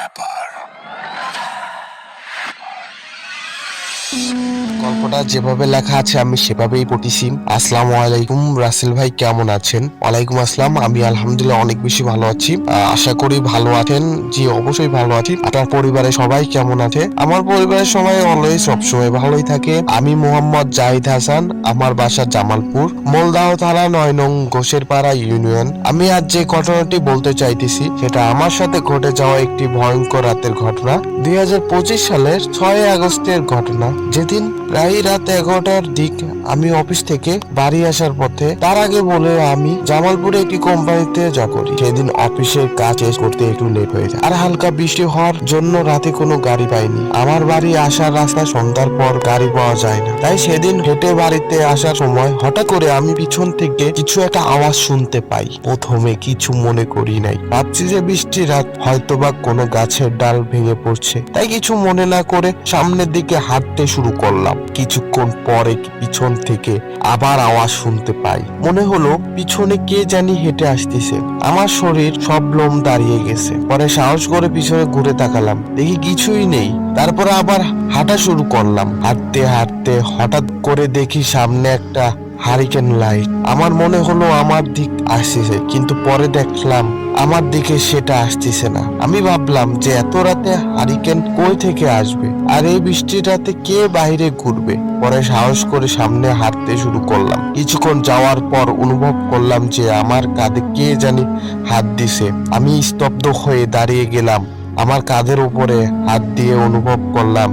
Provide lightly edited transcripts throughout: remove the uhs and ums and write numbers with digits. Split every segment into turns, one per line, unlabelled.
ব্যাপার। গল্পটা যেভাবে লেখা আছে আমি সেভাবেই পড়তেছি। আসসালামু আলাইকুম রাসেল ভাই, কেমন আছেন? ওয়ালাইকুম আসসালাম, আমি আলহামদুলিল্লাহ অনেক বেশি ভালো আছি। আশা করি ভালো আছেন। জি অবশ্যই ভালো আছি। আপনার পরিবারের সবাই কেমন আছে? আমার পরিবারের সবাই অলওয়েজ সবসময় ভালোই থাকে। আমি মোহাম্মদ জাহিদ হাসান, আমার বাসা জামালপুর, মলদাহ থানা ৯ নং গোসেরপাড়া ইউনিয়ন। আমি আজ যে ঘটনাটি বলতে চাইতেছি সেটা আমার সাথে ঘটে যাওয়া একটি ভয়ঙ্কর রাতের ঘটনা। ২০২৫ সালের ৬ আগস্টের ঘটনা, যেদিন প্রায় রাত ১১টার দিক আমি অফিস থেকে বাড়ি আসার পথে। তার আগে বলে আমি জামালপুরে একটি কোম্পানিতে জব করি। সেদিন অফিসের কাজ শেষ করতে একটু লেট হয়ে যায়, আর হালকা বৃষ্টি হওয়ার জন্য রাতে কোনো গাড়ি পাইনি। আমার বাড়ি আসার রাস্তায় সন্ধ্যার পর গাড়ি পাওয়া যায় না, তাই সেদিন হেঁটে বাড়িতে আসার সময় হঠাৎ করে আমি পিছন থেকে কিছু একটা আওয়াজ শুনতে পাই। প্রথমে কিছু মনে করি নাই, ভাবছি যে বৃষ্টির রাত, হয়তোবা কোনো গাছের ডাল ভেঙে পড়ছে, তাই কিছু মনে না করে সামনের দিকে হাঁটতে শুরু করলাম। কিছুক্ষণ পরে পিছন থেকে আবার আওয়াজ শুনতে পাই, মনে হলো পিছনে কে জানি হেঁটে আসতেছে। আমার শরীর সব লোম দাঁড়িয়ে গেছে। পরে সাহস করে পিছনে ঘুরে তাকালাম, দেখি কিছুই নেই। তারপরে আবার হাঁটা শুরু করলাম। হাঁটতে হাঁটতে হঠাৎ করে দেখি সামনে একটা হারিকেন লাইট। আমার মনে হলো আমার দিক আসতেছে, কিন্তু পরে দেখলাম আমার দিকে সেটা আসতেছে না। আমি ভাবলাম যে এত রাতে হারিকেন কই থেকে আসবে, আর এই বৃষ্টির রাতে কে বাইরে ঘুরবে। পরে সাহস করে সামনে হাঁটতে শুরু করলাম। কিছুক্ষণ যাওয়ার পর অনুভব করলাম যে আমার কাঁধে কে জানি হাত দিছে। আমি স্তব্ধ হয়ে দাঁড়িয়ে গেলাম। আমার কাঁধের উপরে হাত দিয়ে অনুভব করলাম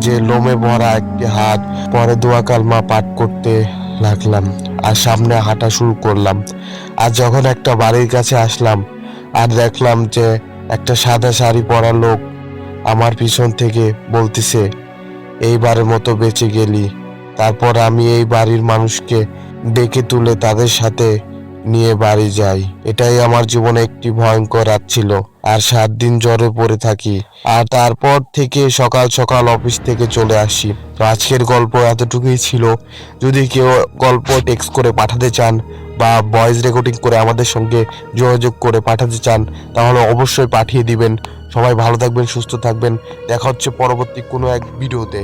যে লোমে ভরা একটি হাত। পরে দোয়া কালমা পাঠ করতে লাগলাম আর সামনে হাঁটা শুরু করলাম। আর যখন একটা বাড়ির কাছে আসলাম আর দেখলাম যে একটা সাদা শাড়ি পরা লোক আমার পিছন থেকে বলতেছে, এইবারের মতো বেঁচে গেলি। তারপর আমি এই বাড়ির মানুষকে ডেকে তুলে তাদের সাথে নিয়ে বাড়ি যাই। এটাই আমার জীবনে একটি ভয়ঙ্কর রাত ছিল, আর ৭ দিন জ্বরে পড়ে থাকি। আর তারপর থেকে সকাল সকাল অফিস থেকে চলে আসি। তো আজকের গল্প এতটুকুই ছিল। যদি কেউ গল্প টেক্সট করে পাঠাতে চান বা ভয়েস রেকর্ডিং করে আমাদের সঙ্গে যোগাযোগ করে পাঠাতে চান, তাহলে অবশ্যই পাঠিয়ে দিবেন। সবাই ভালো থাকবেন, সুস্থ থাকবেন। দেখা হচ্ছে পরবর্তী কোনো এক ভিডিওতে।